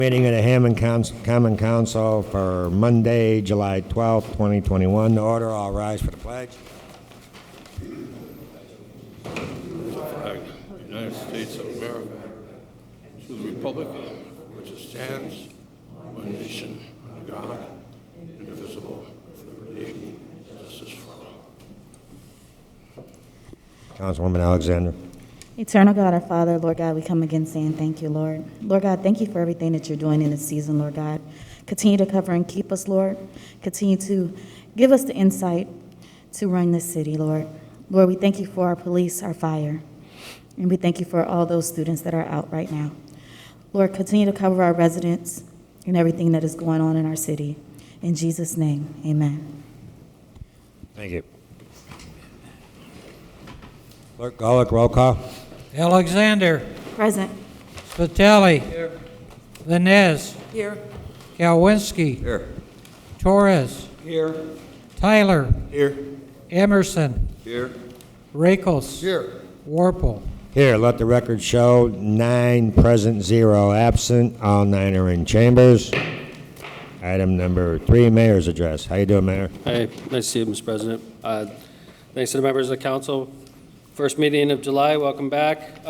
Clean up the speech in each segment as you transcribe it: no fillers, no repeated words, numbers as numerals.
Meeting of the Hammond Common Council for Monday, July 12th, 2021. Order, all rise for the pledge. Flag, United States of America, to the republic which it stands, one nation, under God, indivisible, with liberty and justice for all. Councilwoman Alexander. Eternal God, our Father, Lord God, we come again saying thank you, Lord. Lord God, thank you for everything that you're doing in this season, Lord God. Continue to cover and keep us, Lord. Continue to give us the insight to run this city, Lord. Lord, we thank you for our police, our fire, and we thank you for all those students that are out right now. Lord, continue to cover our residents and everything that is going on in our city. In Jesus' name, amen. Thank you. Clerk Golick, roll call. Alexander. Present. Spitali. Here. Vanez. Here. Galwinski. Here. Torres. Here. Tyler. Here. Emerson. Here. Rakels. Here. Warple. Here, let the record show 9 present, 0 absent. All 9 are in chambers. Item number 3, Mayor's address. How you doing, Mayor? Hey, nice to see you, Mr. President. Thanks to the members of the council. First meeting of July, welcome back.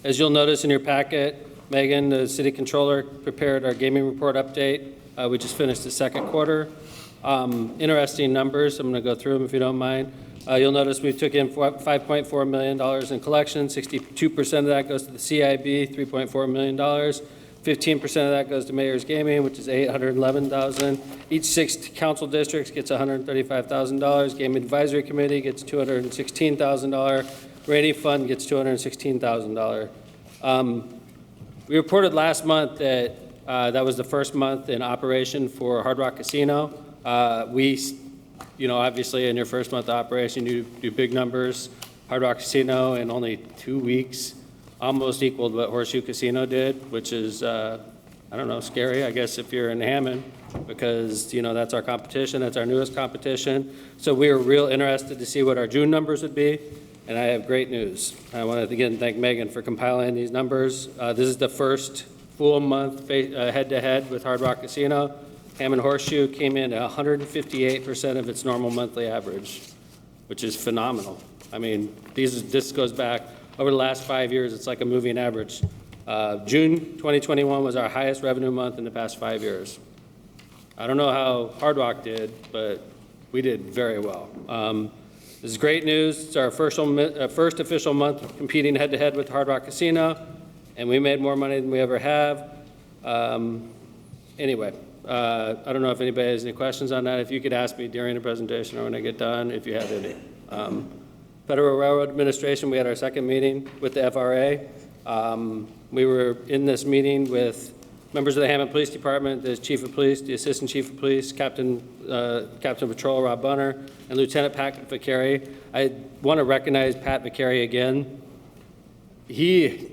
As you'll notice in your packet, Megan, the city controller, prepared our gaming report update. We just finished the second quarter. Interesting numbers. I'm going to go through them if you don't mind. You'll notice we took in $5.4 million in collections. 62% of that goes to the CIB, $3.4 million. 15% of that goes to Mayor's Gaming, which is $811,000. Each 6 council districts gets $135,000. Game Advisory Committee gets $216,000. Rainy Fund gets $216,000. We reported last month that that was the first month in operation for Hard Rock Casino. Obviously in your first month of operation, you do big numbers. Hard Rock Casino in only 2 weeks almost equaled what Horseshoe Casino did, which is, scary, I guess, if you're in Hammond, because, that's our competition. That's our newest competition. So we were real interested to see what our June numbers would be, and I have great news. I want to again thank Megan for compiling these numbers. This is the first full month head-to-head with Hard Rock Casino. Hammond Horseshoe came in at 158% of its normal monthly average, which is phenomenal. I mean, this goes back over the last 5 years. It's like a moving average. June 2021 was our highest revenue month in the past 5 years. I don't know how Hard Rock did, but we did very well. This is great news. It's our first official month competing head-to-head with Hard Rock Casino, and we made more money than we ever have. Anyway, I don't know if anybody has any questions on that. If you could ask me during the presentation or when I get done, if you have any. Federal Railroad Administration, we had our second meeting with the FRA. We were in this meeting with members of the Hammond Police Department, the Chief of Police, the Assistant Chief of Police, Captain Patrol Rob Bunner, and Lieutenant Pat Vicari. I want to recognize Pat Vicari again. He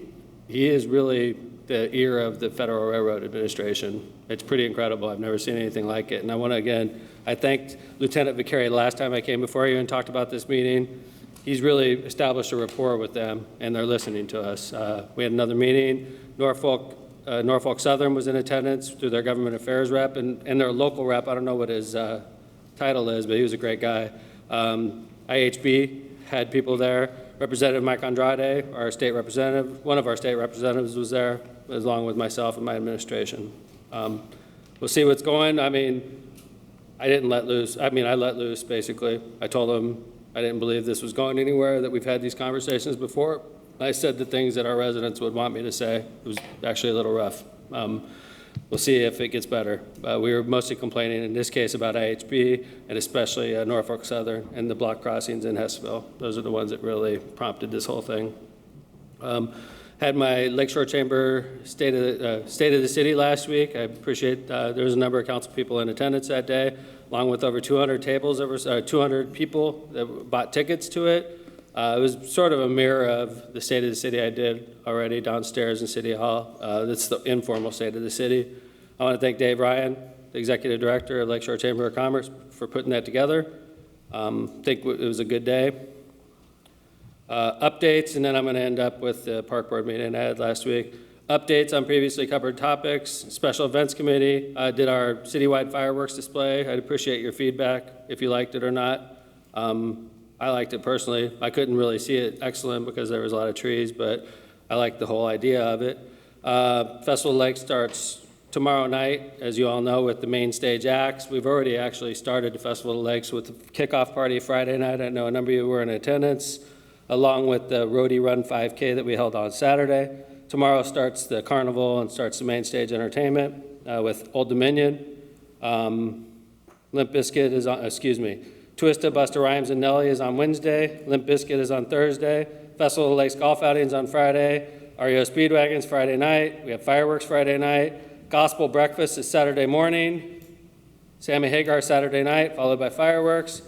is really the ear of the Federal Railroad Administration. It's pretty incredible. I've never seen anything like it. And I want to, again, I thanked Lieutenant Vicari last time I came before you and talked about this meeting. He's really established a rapport with them, and they're listening to us. We had another meeting. Norfolk Southern was in attendance through their government affairs rep, and their local rep. I don't know what his title is, but he was a great guy. IHB had people there. Representative Mike Andrade, our state representative, one of our state representatives was there, along with myself and my administration. We'll see what's going. I mean, I let loose, basically. I told them I didn't believe this was going anywhere, that we've had these conversations before. I said the things that our residents would want me to say. It was actually a little rough. We'll see if it gets better. We were mostly complaining in this case about IHB and especially Norfolk Southern and the block crossings in Hessville. Those are the ones that really prompted this whole thing. Had my Lakeshore Chamber State of the City last week. I appreciate there was a number of council people in attendance that day, along with over 200 tables, over 200 people that bought tickets to it. It was sort of a mirror of the State of the City I did already downstairs in City Hall. That's the informal State of the City. I want to thank Dave Ryan, the Executive Director of Lakeshore Chamber of Commerce, for putting that together. I think it was a good day. Updates, and then I'm going to end up with the park board meeting I had last week. Updates on previously covered topics. Special Events Committee did our citywide fireworks display. I'd appreciate your feedback if you liked it or not. I liked it personally. I couldn't really see it excellent because there was a lot of trees, but I liked the whole idea of it. Festival of the Lake starts tomorrow night, as you all know, with the main stage acts. We've already actually started the Festival of the Lakes with the kickoff party Friday night. I know a number of you were in attendance, along with the Roadie Run 5K that we held on Saturday. Tomorrow starts the carnival and starts the main stage entertainment with Old Dominion. Limp Bizkit is on, Twista, Busta Rhymes, and Nelly is on Wednesday. Limp Bizkit is on Thursday. Festival of the Lakes golf outings on Friday. REO Speedwagons Friday night. We have fireworks Friday night. Gospel breakfast is Saturday morning. Sammy Hagar Saturday night, followed by fireworks.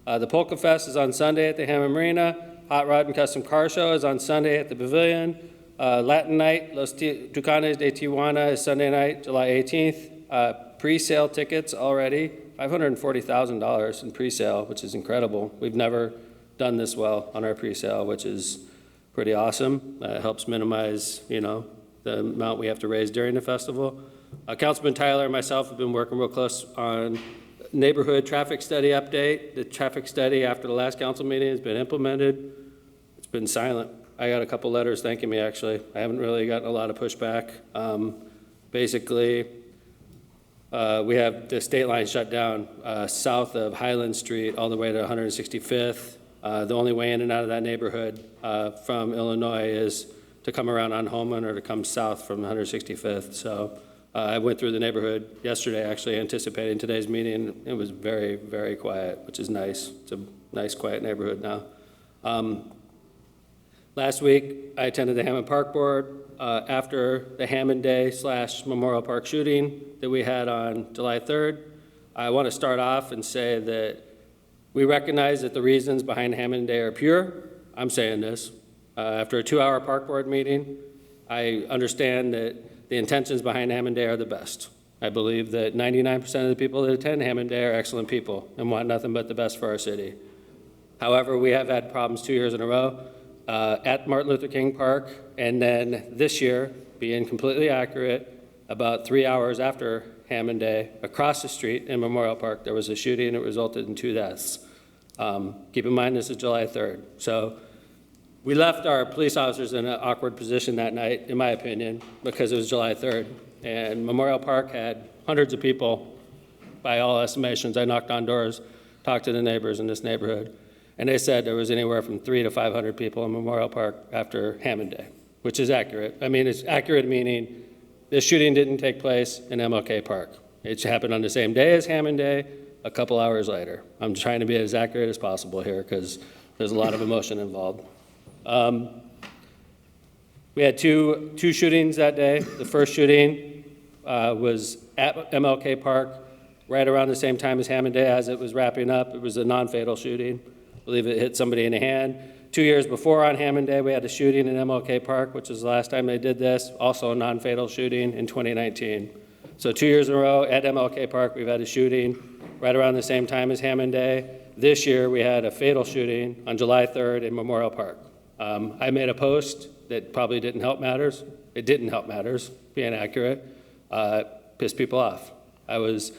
The Polka Fest is on Sunday at the Hammond Marina. Hot Rod and Custom Car Show is on Sunday at the Pavilion. Latin Night, Los Tucanes de Tijuana is Sunday night, July 18th. Pre-sale tickets already, $540,000 in pre-sale, which is incredible. We've never done this well on our pre-sale, which is pretty awesome. It helps minimize, the amount we have to raise during the festival. Councilman Tyler and myself have been working real close on neighborhood traffic study update. The traffic study after the last council meeting has been implemented. It's been silent. I got a couple letters thanking me, actually. I haven't really gotten a lot of pushback. Basically, we have the state line shut down south of Highland Street all the way to 165th. The only way in and out of that neighborhood from Illinois is to come around on Holman or to come south from 165th. So I went through the neighborhood yesterday, actually, anticipating today's meeting. It was very, very quiet, which is nice. It's a nice, quiet neighborhood now. Last week, I attended the Hammond Park Board after the Hammond Day / Memorial Park shooting that we had on July 3rd. I want to start off and say that we recognize that the reasons behind Hammond Day are pure. I'm saying this. After a 2-hour Park Board meeting, I understand that the intentions behind Hammond Day are the best. I believe that 99% of the people that attend Hammond Day are excellent people and want nothing but the best for our city. However, we have had problems 2 years in a row at Martin Luther King Park, and then this year, being completely accurate, about 3 hours after Hammond Day, across the street in Memorial Park, there was a shooting that resulted in 2 deaths. Keep in mind, this is July 3rd. So we left our police officers in an awkward position that night, in my opinion, because it was July 3rd. And Memorial Park had hundreds of people, by all estimations. I knocked on doors, talked to the neighbors in this neighborhood, and they said there was anywhere from 300 to 500 people in Memorial Park after Hammond Day, which is accurate. I mean, it's accurate meaning this shooting didn't take place in MLK Park. It happened on the same day as Hammond Day, a couple hours later. I'm trying to be as accurate as possible here because there's a lot of emotion involved. We had two shootings that day. The first shooting was at MLK Park right around the same time as Hammond Day. As it was wrapping up, it was a non-fatal shooting. I believe it hit somebody in the hand. 2 years before on Hammond Day, we had a shooting in MLK Park, which was the last time they did this, also a non-fatal shooting in 2019. So 2 years in a row at MLK Park, we've had a shooting right around the same time as Hammond Day. This year, we had a fatal shooting on July 3rd in Memorial Park. I made a post that probably didn't help matters. It didn't help matters, being accurate. Pissed people off. I was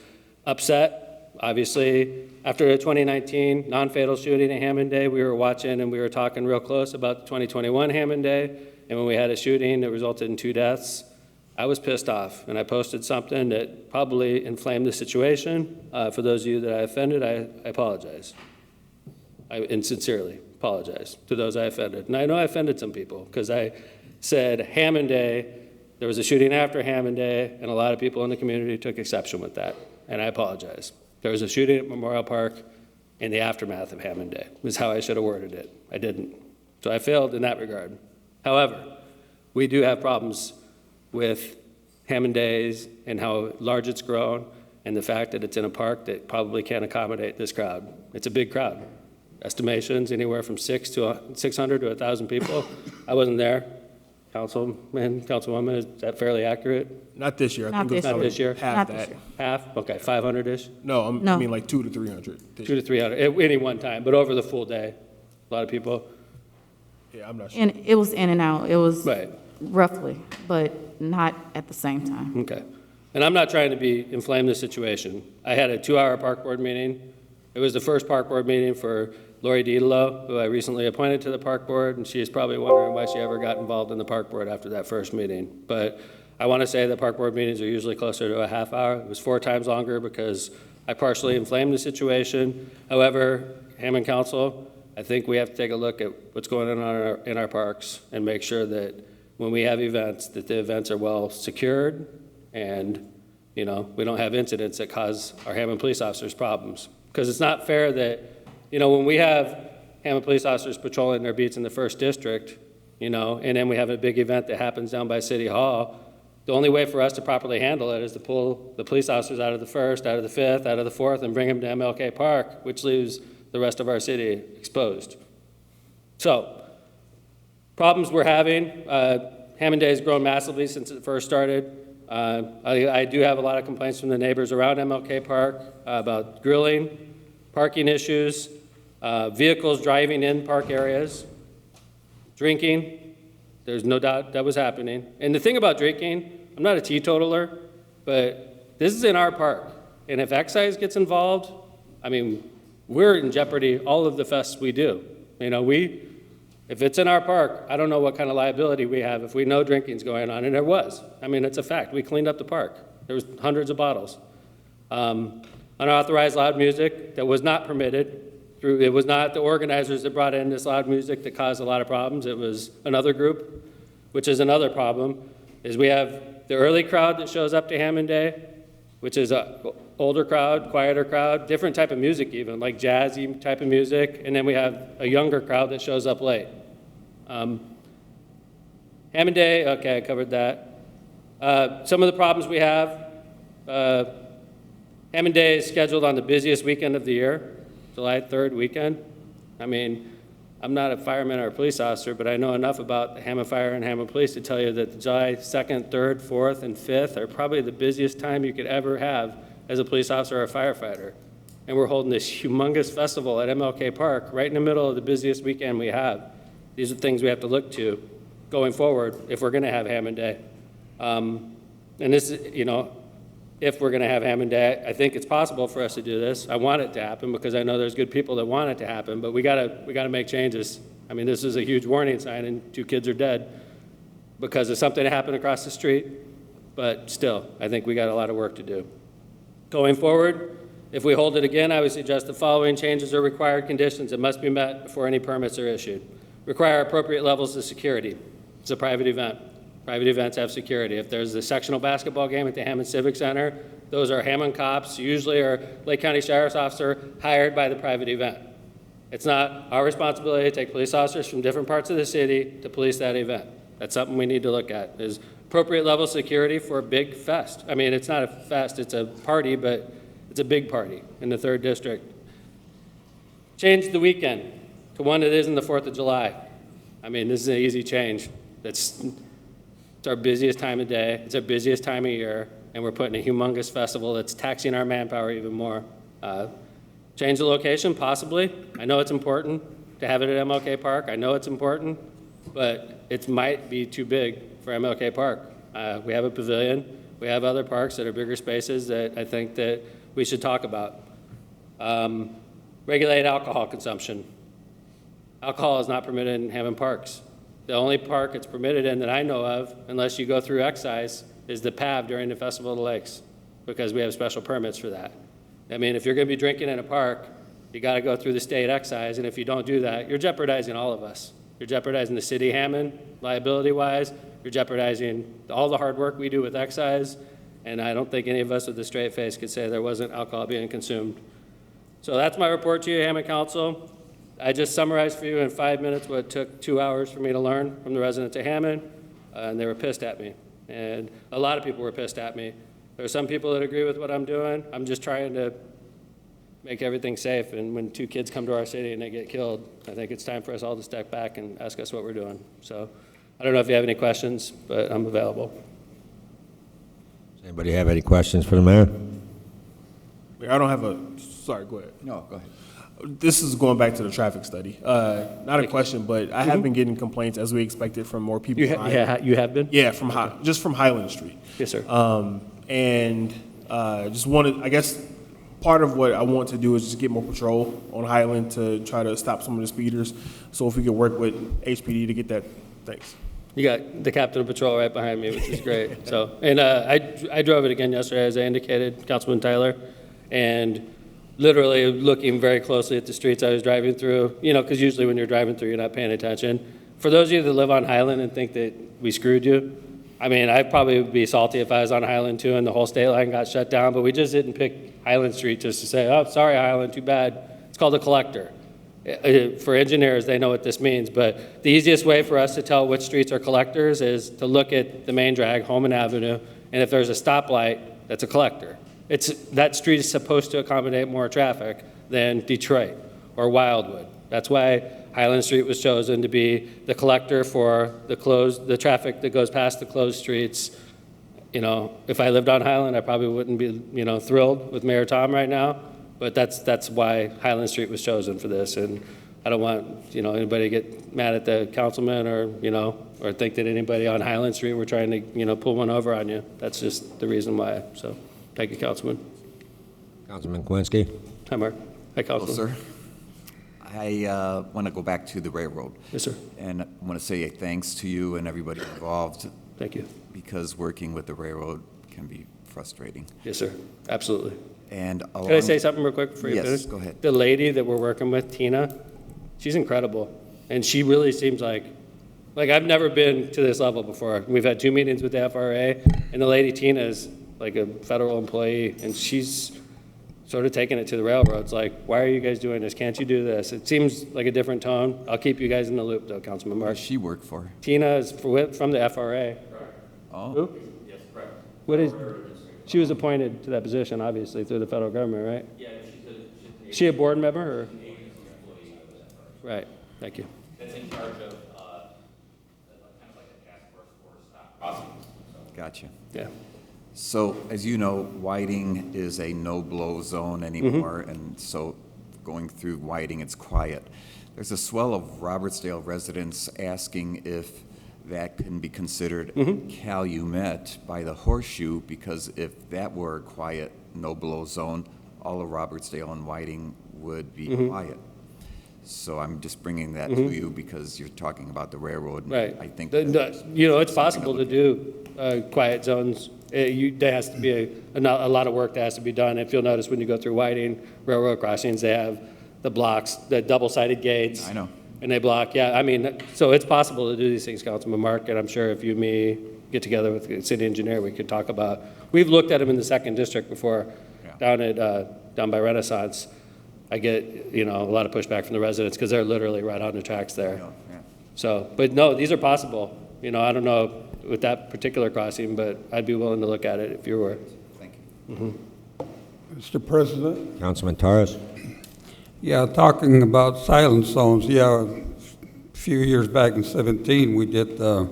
upset, obviously. After the 2019 non-fatal shooting at Hammond Day, we were watching and we were talking real close about the 2021 Hammond Day. And when we had a shooting that resulted in 2 deaths, I was pissed off. And I posted something that probably inflamed the situation. For those of you that I offended, I apologize. And sincerely apologize to those I offended. And I know I offended some people because I said Hammond Day, there was a shooting after Hammond Day, and a lot of people in the community took exception with that. And I apologize. There was a shooting at Memorial Park in the aftermath of Hammond Day, is how I should have worded it. I didn't. So I failed in that regard. However, we do have problems with Hammond Days and how large it's grown and the fact that it's in a park that probably can't accommodate this crowd. It's a big crowd. Estimations anywhere from 600 to 1,000 people. I wasn't there. Councilman, Councilwoman, is that fairly accurate? Not this year. I Not think it's this Not like this year? half Not that. this year. Half? Okay, 500-ish? No, No. I mean like 200 to 300. 200 to 300, at any one time, but over the full day, a lot of people. Yeah, I'm not sure. And it was in and out. It was Right. roughly, but not at the same time. Okay. And I'm not trying to inflame the situation. I had a 2-hour park board meeting. It was the first park board meeting for Lori Dietelo, who I recently appointed to the park board, and she is probably wondering why she ever got involved in the park board after that first meeting. But I want to say that park board meetings are usually closer to a half hour. It was 4 times longer because I partially inflamed the situation. However, Hammond Council, I think we have to take a look at what's going on in our parks and make sure that when we have events, that the events are well secured and, we don't have incidents that cause our Hammond police officers problems. Because it's not fair that, when we have Hammond police officers patrolling their beats in the 1st District, and then we have a big event that happens down by City Hall, the only way for us to properly handle it is to pull the police officers out of the 1st, out of the 5th, out of the 4th, and bring them to MLK Park, which leaves the rest of our city exposed. So, problems we're having, Hammond Day has grown massively since it first started. I do have a lot of complaints from the neighbors around MLK Park about grilling, parking issues, vehicles driving in park areas, drinking. There's no doubt that was happening. And the thing about drinking, I'm not a teetotaler, but this is in our park. And if excise gets involved, we're in jeopardy all of the fests we do. If it's in our park, I don't know what kind of liability we have if we know drinking's going on, and there was. It's a fact. We cleaned up the park. There was hundreds of bottles. Unauthorized loud music that was not permitted. It was not the organizers that brought in this loud music that caused a lot of problems. It was another group, which is another problem, is we have the early crowd that shows up to Hammond Day, which is an older crowd, quieter crowd, different type of music even, like jazzy type of music, and then we have a younger crowd that shows up late. Hammond Day, okay, I covered that. Some of the problems we have, Hammond Day is scheduled on the busiest weekend of the year, July 3rd weekend. I'm not a fireman or a police officer, but I know enough about the Hammond Fire and Hammond Police to tell you that July 2nd, 3rd, 4th, and 5th are probably the busiest time you could ever have as a police officer or a firefighter. And we're holding this humongous festival at MLK Park right in the middle of the busiest weekend we have. These are things we have to look to going forward if we're going to have Hammond Day. And this is, if we're going to have Hammond Day, I think it's possible for us to do this. I want it to happen because I know there's good people that want it to happen, but we gotta make changes. This is a huge warning sign, and 2 kids are dead because of something that happened across the street. But still, I think we got a lot of work to do. Going forward, if we hold it again, I would suggest the following changes are required conditions that must be met before any permits are issued. Require appropriate levels of security. It's a private event. Private events have security. If there's a sectional basketball game at the Hammond Civic Center, those are Hammond cops, usually are Lake County Sheriff's Officer hired by the private event. It's not our responsibility to take police officers from different parts of the city to police that event. That's something we need to look at. There's appropriate level of security for a big fest. It's not a fest, it's a party, but it's a big party in the 3rd District. Change the weekend to one that isn't the 4th of July. This is an easy change. It's our busiest time of day, it's our busiest time of year, and we're putting a humongous festival that's taxing our manpower even more. Change the location, possibly. I know it's important to have it at MLK Park. I know it's important, but it might be too big for MLK Park. We have a pavilion. We have other parks that are bigger spaces that I think that we should talk about. Regulate alcohol consumption. Alcohol is not permitted in Hammond Parks. The only park it's permitted in that I know of, unless you go through excise, is the PAV during the Festival of the Lakes, because we have special permits for that. If you're going to be drinking in a park, you got to go through the state excise, and if you don't do that, you're jeopardizing all of us. You're jeopardizing the city of Hammond, liability-wise. You're jeopardizing all the hard work we do with excise, and I don't think any of us with a straight face could say there wasn't alcohol being consumed. So that's my report to you, Hammond Council. I just summarized for you in 5 minutes what it took 2 hours for me to learn from the residents of Hammond, and they were pissed at me. And a lot of people were pissed at me. There are some people that agree with what I'm doing. I'm just trying to make everything safe, and when 2 kids come to our city and they get killed, I think it's time for us all to step back and ask us what we're doing. So I don't know if you have any questions, but I'm available. Does anybody have any questions for the mayor? I don't have sorry, go ahead. No, go ahead. This is going back to the traffic study. Not a question, but I have been getting complaints as we expected from more people. You have been? Yeah, just from Highland Street. Yes, sir. Just wanted, I guess, part of what I want to do is just get more patrol on Highland to try to stop some of the speeders. So if we could work with HPD to get that, thanks. You got the captain of patrol right behind me, which is great. So, and I drove it again yesterday, as I indicated, Councilman Tyler, and literally looking very closely at the streets I was driving through, because usually when you're driving through, you're not paying attention. For those of you that live on Highland and think that we screwed you, I mean, I'd probably be salty if I was on Highland too and the whole state line got shut down, but we just didn't pick Highland Street just to say, oh, sorry, Highland, too bad. It's called a collector. For engineers, they know what this means, but the easiest way for us to tell which streets are collectors is to look at the main drag, Holman Avenue, and if there's a stoplight, that's a collector. That street is supposed to accommodate more traffic than Detroit or Wildwood. That's why Highland Street was chosen to be the collector for the traffic that goes past the closed streets. If I lived on Highland, I probably wouldn't be, thrilled with Mayor Tom right now, but that's why Highland Street was chosen for this. And I don't want, anybody to get mad at the councilman or think that anybody on Highland Street we're trying to, pull one over on you. That's just the reason why. So, thank you, Councilman. Councilman Kwinski. Hi, Mark. Hi, Hello, Councilman. sir. I want to go back to the railroad. Yes, sir. And I want to say thanks to you and everybody involved, Thank you. because working with the railroad can be frustrating. Yes, sir. Absolutely. And Can I say something real quick before you Yes, finish? go ahead. The lady that we're working with, Tina, she's incredible. And she really seems like I've never been to this level before. We've had 2 meetings with the FRA, and the lady Tina is like a federal employee, and she's sort of taking it to the railroads. Like, why are you guys doing this? Can't you do this? It seems like a different tone. I'll keep you guys in the loop, though, Councilman Who Mark. does she work for? Tina is from the FRA. Oh, Who? Yes, correct. What is? She was appointed to that position, obviously, through the federal government, right? Yeah, she's a board member, or? Right. Thank you. That's in charge of kind of like a task force for crossings. gotcha. Yeah. So, as you know, Whiting is a no-blow zone anymore, and so going through Whiting, it's quiet. There's a swell of Robertsdale residents asking if that can be considered Calumet by the Horseshoe, because if that were a quiet, no-blow zone, all of Robertsdale and Whiting would be quiet. So I'm just bringing that to you because you're talking about the railroad. And Right. I think it's possible to do quiet zones. There has to be a lot of work that has to be done. If you'll notice when you go through Whiting railroad crossings, they have the blocks, the double-sided gates. I know. And they block. Yeah, I mean, so it's possible to do these things, Councilman Mark, and I'm sure if you and me get together with the city engineer, we could talk about. We've looked at them in the 2nd District before, down by Renaissance. I get, a lot of pushback from the residents because they're literally right on the tracks there. Yeah. So, but no, these are possible. I don't know with that particular crossing, but I'd be willing to look at it if you were. Thank you. Mr. President? Councilman Torres. Yeah, talking about silent zones, a few years back in 17, we did Soul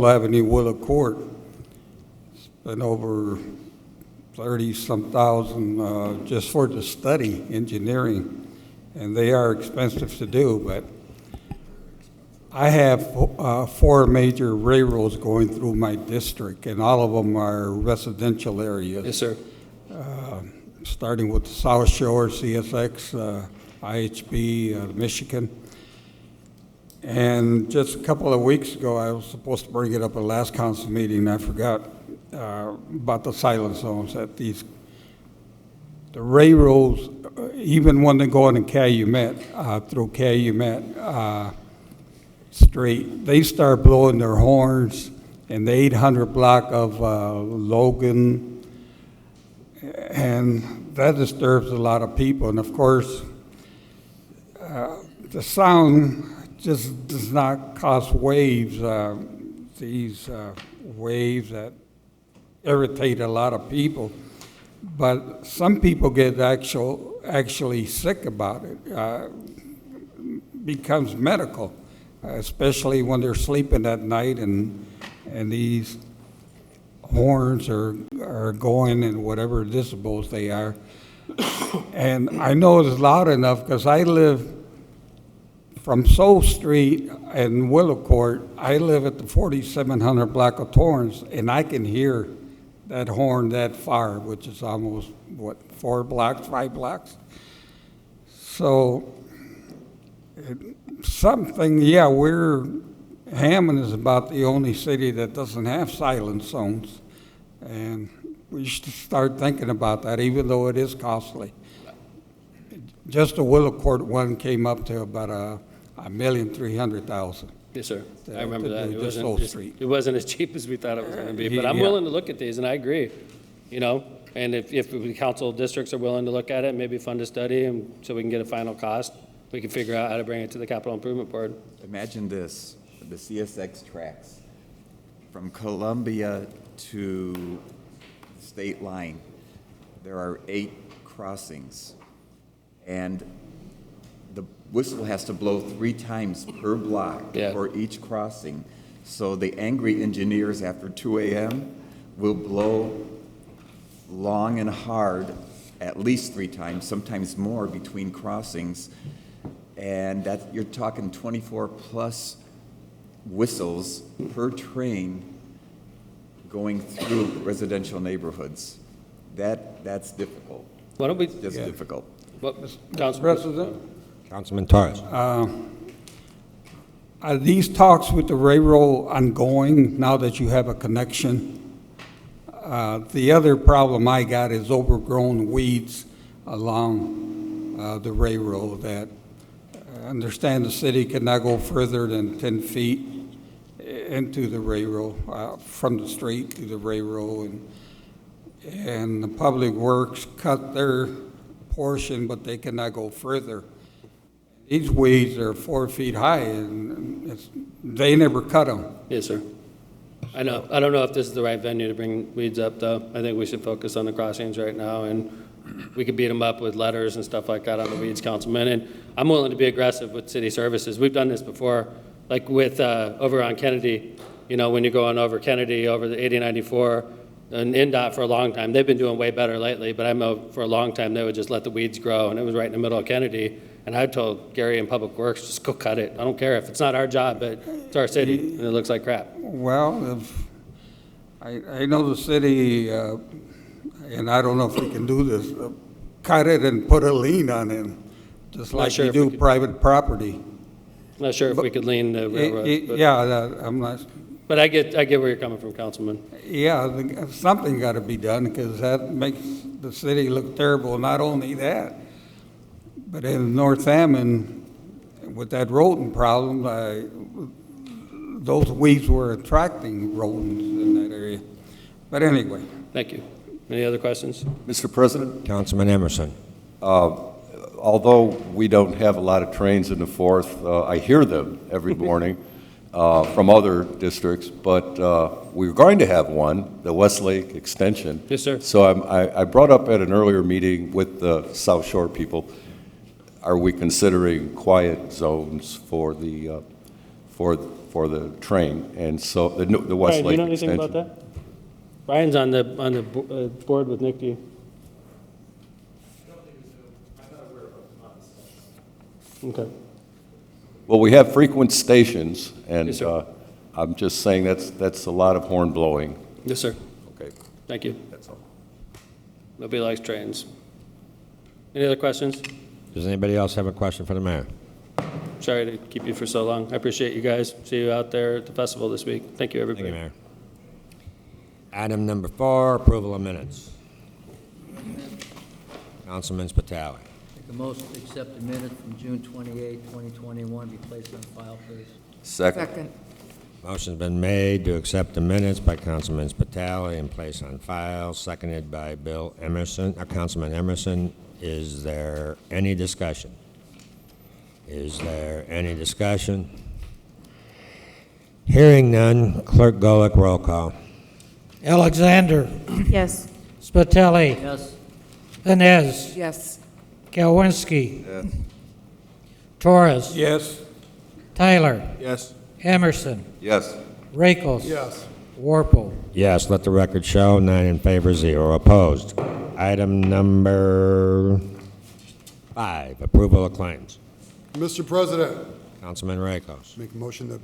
Avenue, Willow Court. Spent over 30-some thousand just for the study, engineering, and they are expensive to do, but I have 4 major railroads going through my district, and all of them are residential areas. Yes, sir. Starting with the South Shore, CSX, IHB, Michigan. And just a couple of weeks ago, I was supposed to bring it up at the last council meeting, and I forgot about the silent zones at the railroads, even when they go into Calumet, through Calumet Street, they start blowing their horns in the 800 block of Logan, and that disturbs a lot of people. And of course, the sound just does not cause waves, these waves that irritate a lot of people. But some people get actually sick about it. Becomes medical, especially when they're sleeping at night and these horns are going in whatever decibels they are. And I know it's loud enough because I live from Soul Street and Willow Court. I live at the 4700 Black of Torrance, and I can hear that horn that far, which is almost, what, 4 blocks, 5 blocks? So, something, yeah, Hammond is about the only city that doesn't have silent zones. And we should start thinking about that, even though it is costly. Just the Willow Court one came up to about $1,300,000. Yes, sir. I remember to that. do It just wasn't, Oak Street. it wasn't as cheap as we thought it was going to be, but I'm Yeah. willing to look at these, and I agree, you know? And if the council districts are willing to look at it, maybe fund a study, and so we can get a final cost, we can figure out how to bring it to the Capital Improvement Board. Imagine this, the CSX tracks from Columbia to the state line. There are 8 crossings, and the whistle has to blow 3 times per block Yeah. for each crossing. So the angry engineers after 2 a.m. will blow long and hard at least 3 times, sometimes more between crossings. And that, you're talking 24 plus whistles per train going through residential neighborhoods. That's difficult. Why don't we, Just difficult. what, Council? President? Councilman Torres. Are these talks with the railroad ongoing now that you have a connection? The other problem I got is overgrown weeds along the railroad that I understand the city cannot go further than 10 feet into the railroad, from the street to the railroad. And the Public Works cut their portion, but they cannot go further. These weeds are 4 feet high, and they never cut them. Yes, sir. I know. I don't know if this is the right venue to bring weeds up, though. I think we should focus on the crossings right now, and we could beat them up with letters and stuff like that on the weeds, Councilman. And I'm willing to be aggressive with city services. We've done this before, like with over on Kennedy. You know, when you're going over Kennedy, over the 8094, and NDOT for a long time. They've been doing way better lately, but I know for a long time they would just let the weeds grow, and it was right in the middle of Kennedy. And I told Gary in Public Works, just go cut it. I don't care if it's not our job, but it's our city, and it looks like crap. Well, I know the city, and I don't know if we can do this, cut it and put a lien on it, just Not like sure you if we do could- private property. Not sure if we could lean the railroad, but, Yeah, I'm not, but I get where you're coming from, Councilman. yeah, something got to be done, because that makes the city look terrible. Not only that, but in North Hammond, with that rodent problem, those weeds were attracting rodents in that area. But anyway. Thank you. Any other questions? Mr. President, Councilman Emerson. although we don't have a lot of trains in the 4th, I hear them every morning from other districts, but we're going to have one, the Westlake Extension. Yes, sir. So I brought up at an earlier meeting with the South Shore people, are we considering quiet zones for the train? And so the Brian, do Westlake you know anything Extension. about that? Brian's on the board with Nikki. Okay. Well, we have frequent stations, and Yes, sir. I'm just saying that's a lot of horn blowing. Yes, sir. Okay, Thank you. that's all. Nobody likes trains. Any other questions? Does anybody else have a question for the mayor? Sorry to keep you for so long. I appreciate you guys. See you out there at the festival this week. Thank you, everybody. Thank you, Mayor. Item number 4, approval of minutes. Councilman Spitali. Make a motion to accept the minutes from June 28, 2021, be placed on file, please. Second. Motion's been made to accept the minutes by Councilman Spitali and place on file, seconded by Bill Emerson, Councilman Emerson. Is there any discussion? Is there any discussion? Hearing none, Clerk Golick, roll call. Alexander, Yes. Spitali, Yes, Inez, Yes. Galwinski, Torres, Yes. Tyler, Yes. Emerson, Yes. Rakos. Warple. Yes, let the record show, 9 in favor, 0 opposed. Item number 5, approval of claims. Mr. President, Councilman Rakos. make a motion to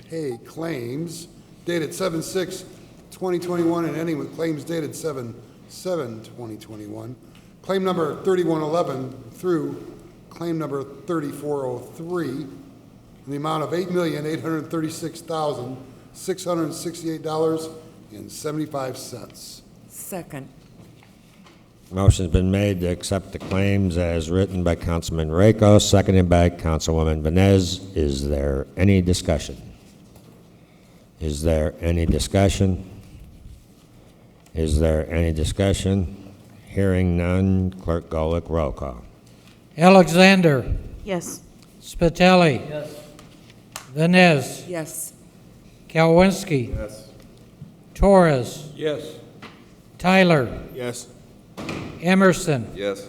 pay claims dated 7/6/2021 and ending with claims dated 7/7/2021. Claim number 3111 through claim number 3403 in the amount of $8,836,668.75. Second. Motion's been made to accept the claims as written by Councilman Rakos, seconded by Councilwoman Venez. Is there any discussion? Is there any discussion? Is there any discussion? Hearing none, Clerk Golick, roll call. Alexander. Yes. Spitali. Yes. Vines. Yes. Kalwinski. Yes. Torres. Yes. Tyler. Yes. Emerson. Yes.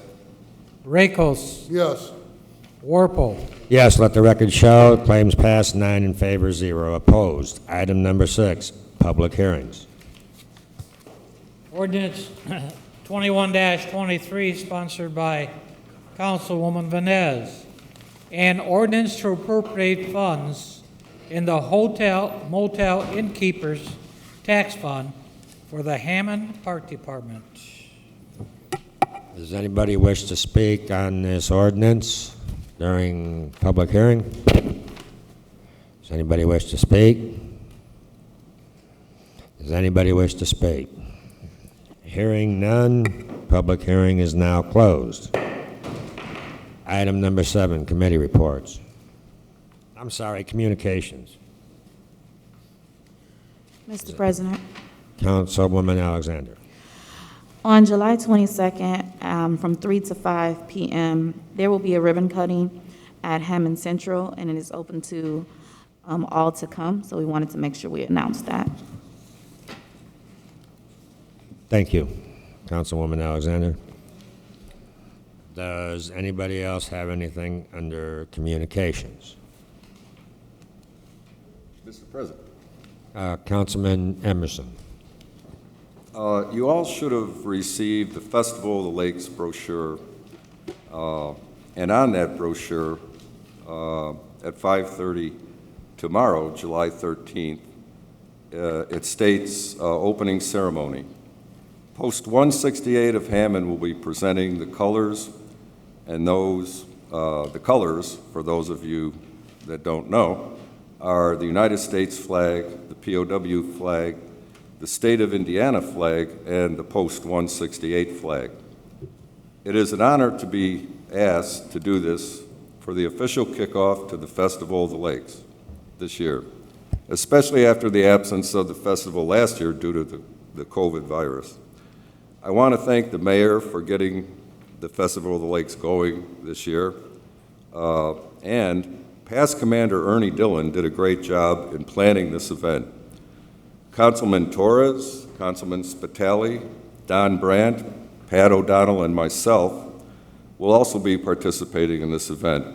Rakos. Yes. Warple. Yes, let the record show, claims passed, 9 in favor, 0 opposed. Item number 6, public hearings. Ordinance 21-23, sponsored by Councilwoman Venez. An ordinance to appropriate funds in the hotel motel innkeepers tax fund for the Hammond Park Department. Does anybody wish to speak on this ordinance during public hearing? Does anybody wish to speak? Does anybody wish to speak? Hearing none, public hearing is now closed. Item number 7, committee reports. I'm sorry, communications. Mr. President, Councilwoman Alexander. on July 22nd, from 3 to 5 p.m., there will be a ribbon cutting at Hammond Central, and it is open to all to come, so we wanted to make sure we announced that. Thank you, Councilwoman Alexander. Does anybody else have anything under communications? Mr. President. Councilman Emerson. You all should have received the Festival of the Lakes brochure, and on that brochure, at 5:30 tomorrow, July 13th, it states opening ceremony. Post 168 of Hammond will be presenting the colors, and the colors, for those of you that don't know, are the United States flag, the POW flag, the state of Indiana flag, and the post 168 flag. It is an honor to be asked to do this for the official kickoff to the Festival of the Lakes this year, especially after the absence of the festival last year due to the COVID virus. I want to thank the mayor for getting the Festival of the Lakes going this year, and past Commander Ernie Dillon did a great job in planning this event. Councilman Torres, Councilman Spitali, Don Brandt, Pat O'Donnell, and myself will also be participating in this event.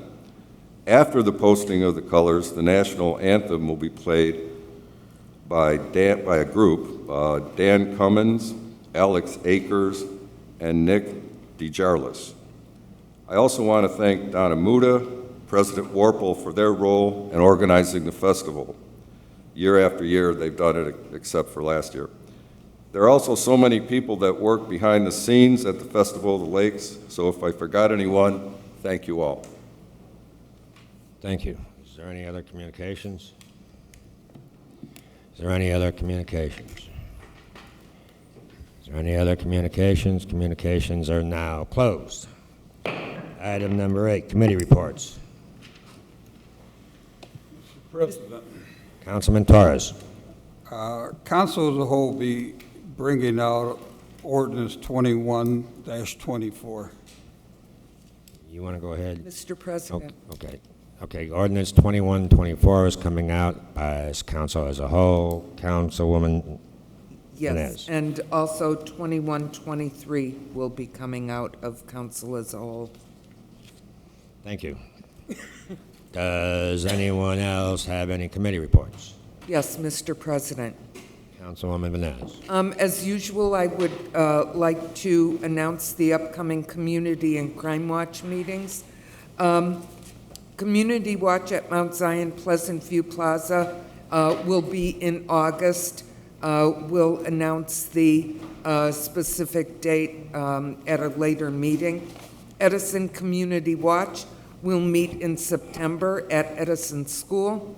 After the posting of the colors, the national anthem will be played by a group, Dan Cummins, Alex Akers, and Nick DeJarlis. I also want to thank Donna Muda, President Warple, for their role in organizing the festival. Year after year, they've done it except for last year. There are also so many people that work behind the scenes at the Festival of the Lakes, so if I forgot anyone, thank you all. Thank you. Is there any other communications? Is there any other communications? Is there any other communications? Communications are now closed. Item number 8, committee reports. Mr. President. Councilman Torres. Council as a whole be bringing out ordinance 21-24. You want to go ahead? Mr. President. Okay. Okay, ordinance 2124 is coming out as council as a whole. Councilwoman Yes, Inez. and also 2123 will be coming out of council as a whole. Thank you. Does anyone else have any committee reports? Yes, Mr. President. Councilwoman Vines. As usual, I would like to announce the upcoming Community and Crime Watch meetings. Community Watch at Mount Zion Pleasant View Plaza will be in August. We'll announce the specific date at a later meeting. Edison Community Watch will meet in September at Edison School.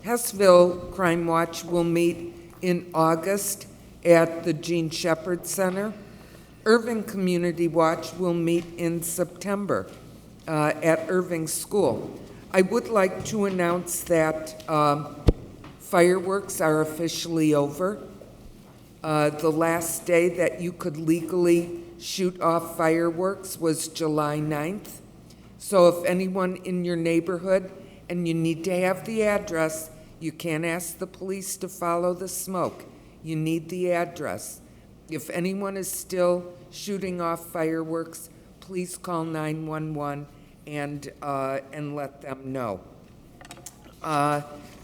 Hessville Crime Watch will meet in August at the Gene Shepherd Center. Irving Community Watch will meet in September at Irving School. I would like to announce that fireworks are officially over. The last day that you could legally shoot off fireworks was July 9th. So if anyone in your neighborhood, and you need to have the address, you can't ask the police to follow the smoke. You need the address. If anyone is still shooting off fireworks, please call 911 and let them know.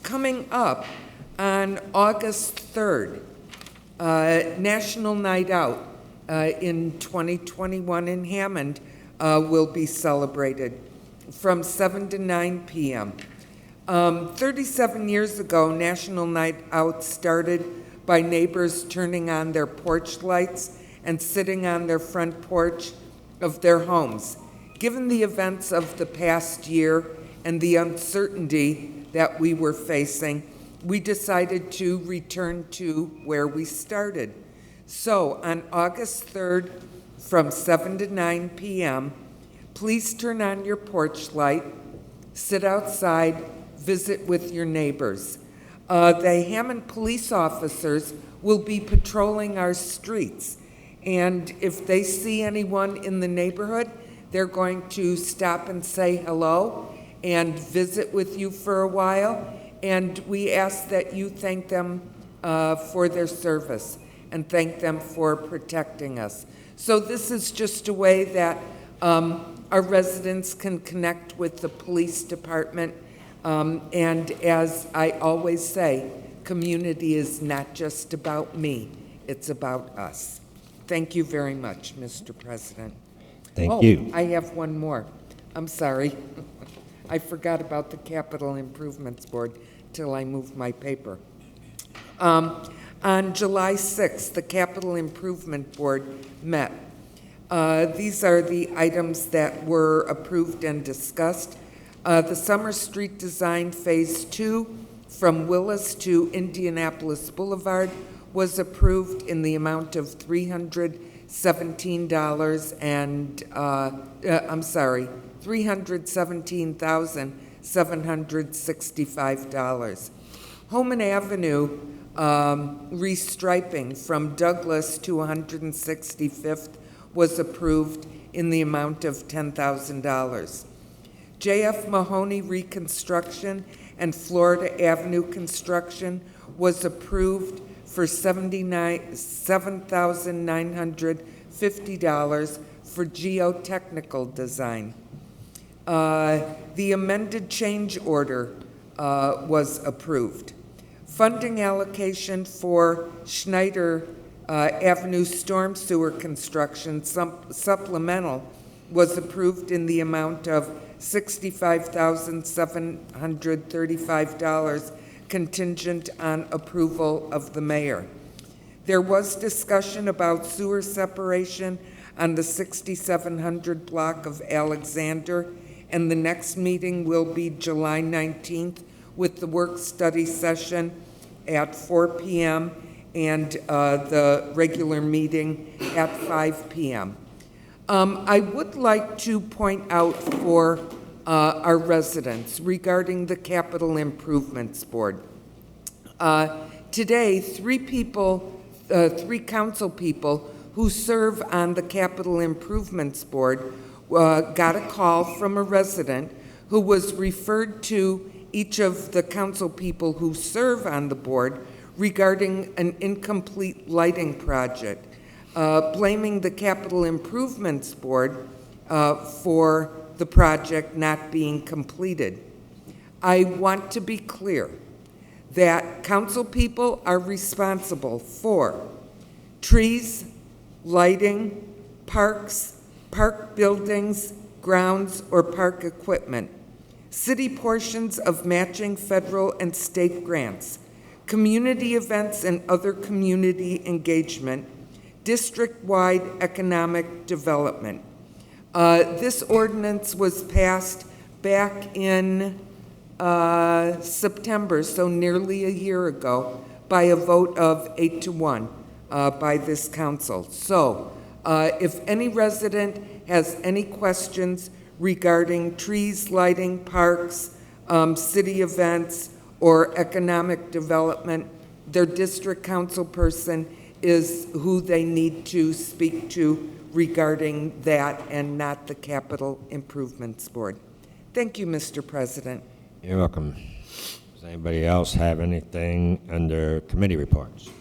Coming up on August 3rd, National Night Out in 2021 in Hammond will be celebrated from 7 to 9 p.m. 37 years ago, National Night Out started by neighbors turning on their porch lights and sitting on their front porch of their homes. Given the events of the past year and the uncertainty that we were facing, we decided to return to where we started. So on August 3rd, from 7 to 9 p.m., please turn on your porch light, sit outside, visit with your neighbors. The Hammond police officers will be patrolling our streets, and if they see anyone in the neighborhood, they're going to stop and say hello and visit with you for a while, and we ask that you thank them for their service and thank them for protecting us. So this is just a way that our residents can connect with the police department. And as I always say, community is not just about me, it's about us. Thank you very much, Mr. President. Thank you. I have one more. I'm sorry. I forgot about the Capital Improvements Board till I moved my paper. On July 6th, the Capital Improvement Board met. These are the items that were approved and discussed. The Summer Street Design Phase 2 from Willis to Indianapolis Boulevard was approved in the amount of $317,765. Homan Avenue restriping from Douglas to 165th was approved in the amount of $10,000. J.F. Mahoney reconstruction and Florida Avenue construction was approved for $7,950 for geotechnical design. The amended change order was approved. Funding allocation for Schneider Avenue storm sewer construction supplemental was approved in the amount of $65,735 contingent on approval of the mayor. There was discussion about sewer separation on the 6700 block of Alexander, and the next meeting will be July 19th with the work study session at 4 p.m. and the regular meeting at 5 p.m. I would like to point out for our residents regarding the Capital Improvements Board. Today, three council people who serve on the Capital Improvements Board got a call from a resident who was referred to each of the council people who serve on the board regarding an incomplete lighting project, blaming the Capital Improvements Board for the project not being completed. I want to be clear that council people are responsible for trees, lighting, parks, park buildings, grounds, or park equipment, city portions of matching federal and state grants, community events and other community engagement, district-wide economic development. This ordinance was passed back in September, so nearly a year ago, by a vote of 8-1 by this council. So if any resident has any questions regarding trees, lighting, parks, city events, or economic development, their district council person is who they need to speak to regarding that and not the Capital Improvements Board. Thank you, Mr. President. You're welcome. Does anybody else have anything under committee reports? Does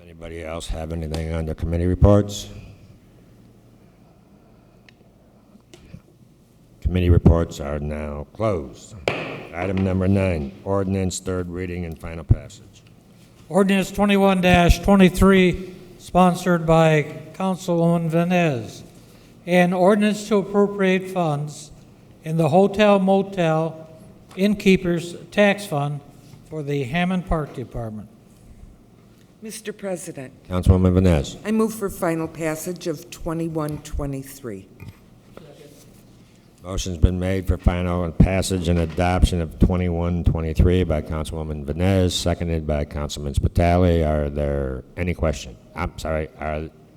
anybody else have anything under committee reports? Committee reports are now closed. Item number 9, ordinance, third reading and final passage. Ordinance 21-23, sponsored by Councilwoman Venez. An ordinance to appropriate funds in the Hotel Motel Innkeepers Tax Fund for the Hammond Park Department. Mr. President, Councilwoman Venez. I move for final passage of 21-23. Motion's been made for final passage and adoption of 2123 by Councilwoman Venez, seconded by Councilman Spitali. Are there any questions? I'm sorry,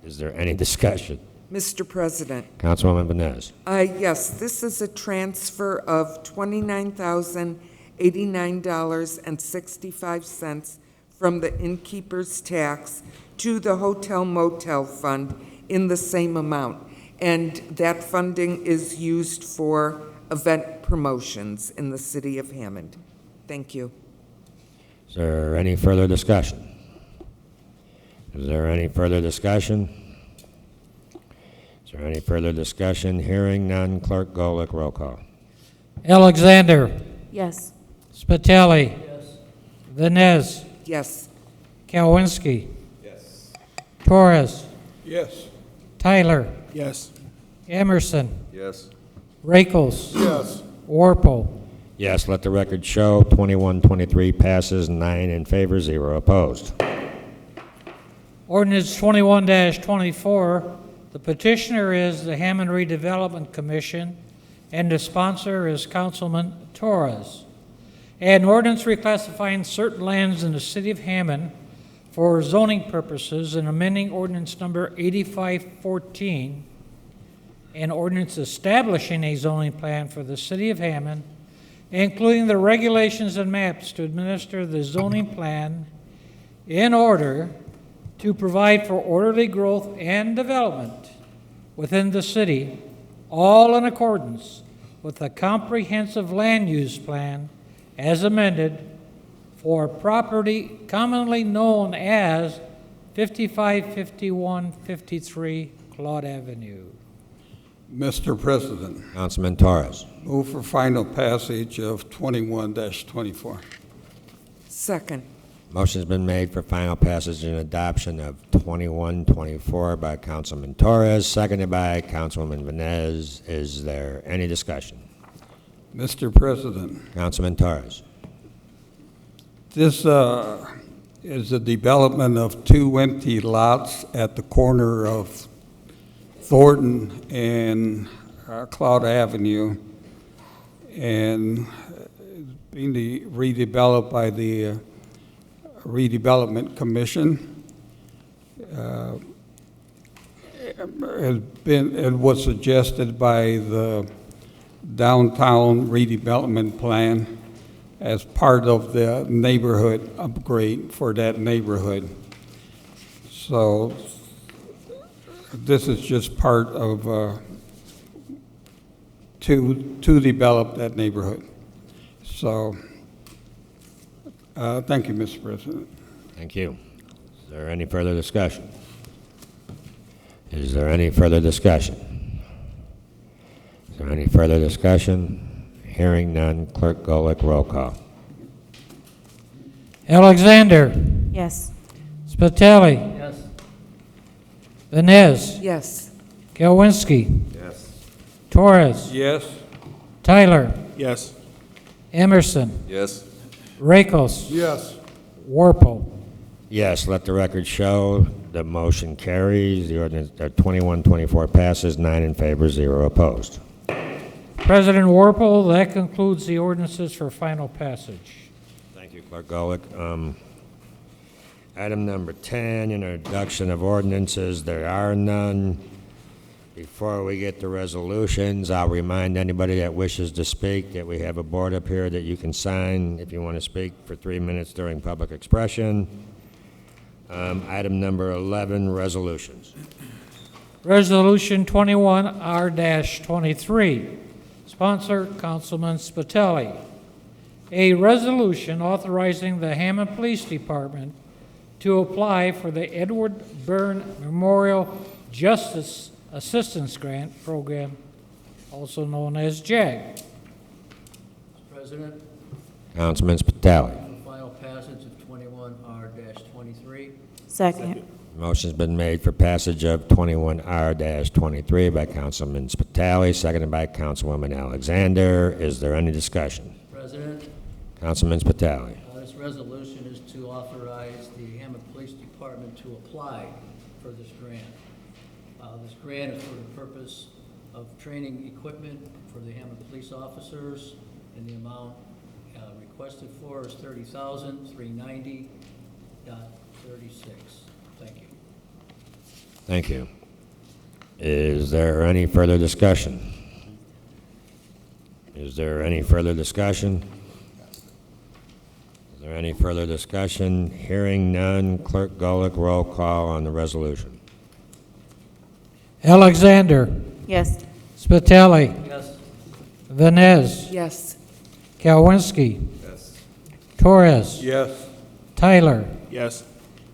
is there any discussion? Mr. President. Councilwoman Venez. Yes, this is a transfer of $29,089.65 from the innkeeper's tax to the Hotel Motel Fund in the same amount. And that funding is used for event promotions in the city of Hammond. Thank you. Is there any further discussion? Is there any further discussion? Is there any further discussion? Hearing none, Clerk Golick, roll call. Alexander. Yes. Spitali. Yes. Venez. Yes. Kalwinski. Yes. Torres. Yes. Tyler. Yes. Emerson. Yes. Rakels. Yes. Warple. Yes, let the record show 2123 passes, 9 in favor, 0 opposed. Ordinance 21-24, the petitioner is the Hammond Redevelopment Commission, and the sponsor is Councilman Torres. An ordinance reclassifying certain lands in the city of Hammond for zoning purposes and amending ordinance number 8514, an ordinance establishing a zoning plan for the city of Hammond, including the regulations and maps to administer the zoning plan in order to provide for orderly growth and development within the city, all in accordance with the comprehensive land use plan as amended for property commonly known as 555153 Claude Avenue. Mr. President, Councilman Torres. move for final passage of 21-24. Second. Motion's been made for final passage and adoption of 2124 by Councilman Torres, seconded by Councilwoman Venez. Is there any discussion? Mr. President, Councilman Torres. this is the development of 2 empty lots at the corner of Thornton and Cloud Avenue, and being redeveloped by the Redevelopment Commission. It was suggested by the downtown redevelopment plan as part of the neighborhood upgrade for that neighborhood. So this is just part of to develop that neighborhood. So thank you, Mr. President. Thank you. Is there any further discussion? Is there any further discussion? Is there any further discussion? Hearing none, Clerk Golick, roll call. Alexander. Yes. Spitali. Yes. Vines. Yes. Galwinski. Yes. Torres. Yes. Tyler. Yes. Emerson. Yes. Rakos. Yes. Warple. Yes, let the record show the motion carries. The ordinance, 2124 passes, 9 in favor, 0 opposed. President Warple, that concludes the ordinances for final passage. Thank you, Clerk Golick. Item number 10, introduction of ordinances. There are none. Before we get to resolutions, I'll remind anybody that wishes to speak that we have a board up here that you can sign if you want to speak for 3 minutes during public expression. Item number 11, resolutions. Resolution 21R-23, sponsor Councilman Spitali. A resolution authorizing the Hammond Police Department to apply for the Edward Byrne Memorial Justice Assistance Grant Program, also known as JAG. Mr. President, Councilman Spitali. for final passage of 21R-23. Second. Motion's been made for passage of 21R-23 by Councilman Spitali, seconded by Councilwoman Alexander. Is there any discussion? President, Councilman Spitali. this resolution is to authorize the Hammond Police Department to apply for this grant. This grant is for the purpose of training equipment for the Hammond police officers, and the amount requested for is $30,390.36. Thank you. Thank you. Is there any further discussion? Is there any further discussion? Is there any further discussion? Hearing none, Clerk Golick, roll call on the resolution. Alexander. Yes. Spitali. Yes. Vines. Yes. Galwinski. Yes. Torres. Yes. Tyler. Yes.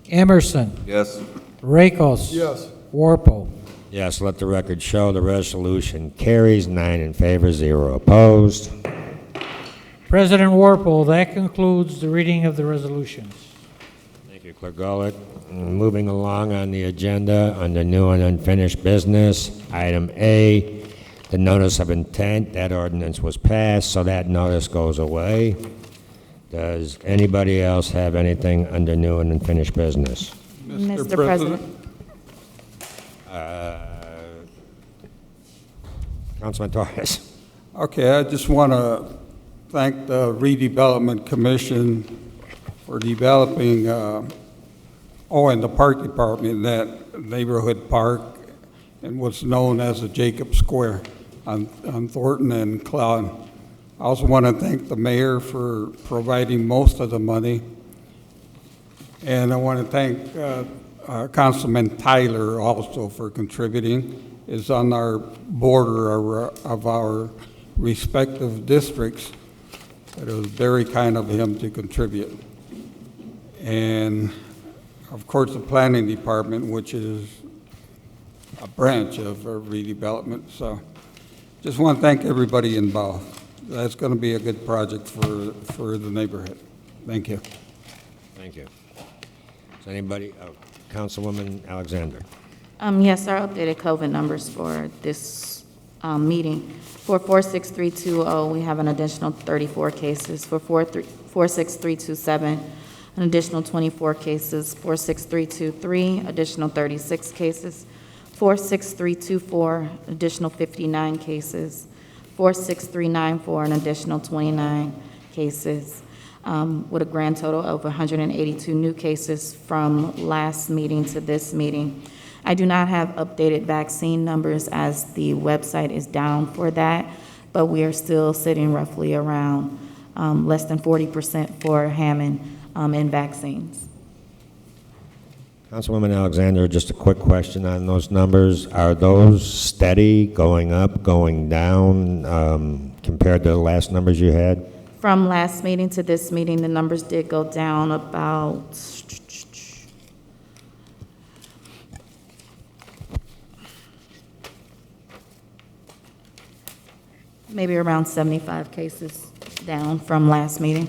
Emerson. Yes. Rakos. Yes. Warple. Yes, let the record show the resolution carries, 9 in favor, 0 opposed. President Warple, that concludes the reading of the resolutions. Thank you, Clerk Golick. Moving along on the agenda, under new and unfinished business, item A, the notice of intent. That ordinance was passed, so that notice goes away. Does anybody else have anything under new and unfinished business? Mr. President. Councilman Torres. Okay, I just want to thank the Redevelopment Commission for developing, and the Park Department, that neighborhood park, and what's known as the Jacob Square on Thornton and Cloud. I also want to thank the mayor for providing most of the money. And I want to thank Councilman Tyler also for contributing. Is on our border of our respective districts. It was very kind of him to contribute. And of course, the planning department, which is a branch of redevelopment. So just want to thank everybody involved. That's going to be a good project for the neighborhood. Thank you. Thank you. Is anybody, Councilwoman Alexander? Yes, our updated COVID numbers for this meeting. For 46320, we have an additional 34 cases. For 46327, an additional 24 cases. 46323, additional 36 cases. 46324, additional 59 cases. 46394, an additional 29 cases, with a grand total of 182 new cases from last meeting to this meeting. I do not have updated vaccine numbers as the website is down for that, but we are still sitting roughly around less than 40% for Hammond in vaccines. Councilwoman Alexander, just a quick question on those numbers. Are those steady, going up, going down, compared to the last numbers you had? From last meeting to this meeting, the numbers did go down about maybe around 75 cases down from last meeting.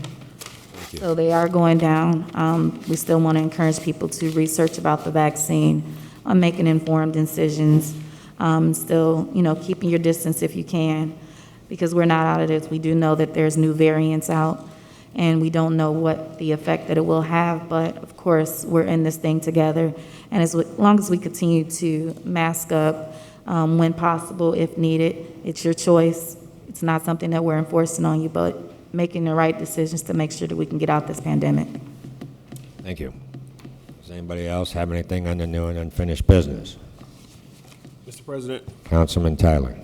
Thank you. So they are going down. We still want to encourage people to research about the vaccine, on making informed decisions. Still, keeping your distance if you can, because we're not out of this. We do know that there's new variants out, and we don't know what the effect that it will have, but of course, we're in this thing together. And as long as we continue to mask up when possible, if needed, it's your choice. It's not something that we're enforcing on you, but making the right decisions to make sure that we can get out this pandemic. Thank you. Does anybody else have anything on the new and unfinished business? Mr. President, Councilman Tyler.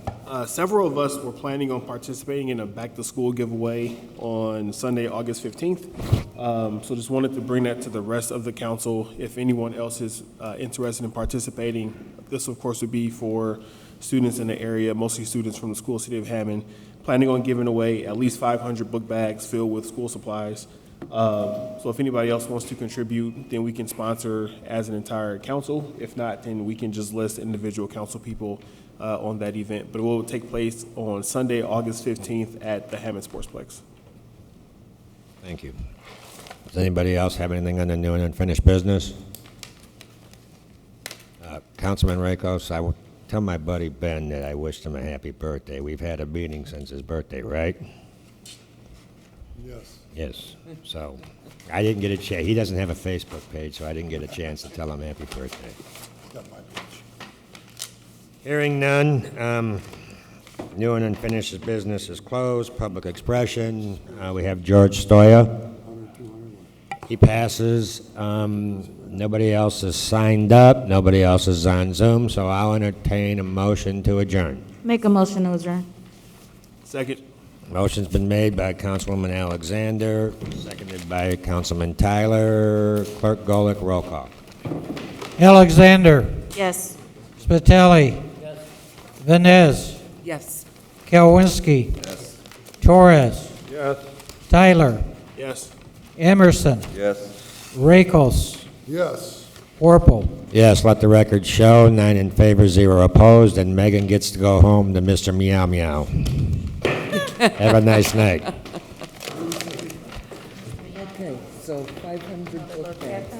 several of us were planning on participating in a back-to-school giveaway on Sunday, August 15th. So just wanted to bring that to the rest of the council. If anyone else is interested in participating, this, of course, would be for students in the area, mostly students from the school city of Hammond, planning on giving away at least 500 book bags filled with school supplies. So if anybody else wants to contribute, then we can sponsor as an entire council. If not, then we can just list individual council people on that event. But it will take place on Sunday, August 15th at the Hammond Sportsplex. Thank you. Does anybody else have anything on the new and unfinished business? Councilman Rakos, I will tell my buddy Ben that I wished him a happy birthday. We've had a meeting since his birthday, right? Yes. Yes. So I didn't get a chance. He doesn't have a Facebook page, so I didn't get a chance to tell him happy birthday. Got my page. Hearing none, new and unfinished business is closed. Public expression, we have George Stoya. He passes. Nobody else is signed up. Nobody else is on Zoom, so I'll entertain a motion to adjourn. Make a motion to adjourn. Second. Motion's been made by Councilwoman Alexander, seconded by Councilman Tyler. Clerk Golick, roll call. Alexander, Yes. Spitali. Vines, Yes. Kalwinski. Torres. Tyler, Yes. Emerson, Yes. Rakos, Yes. Warple. Yes, let the record show, 9 in favor, 0 opposed, and Megan gets to go home to Mr. Meow Meow. Have a nice night. Okay, so 500 book bags.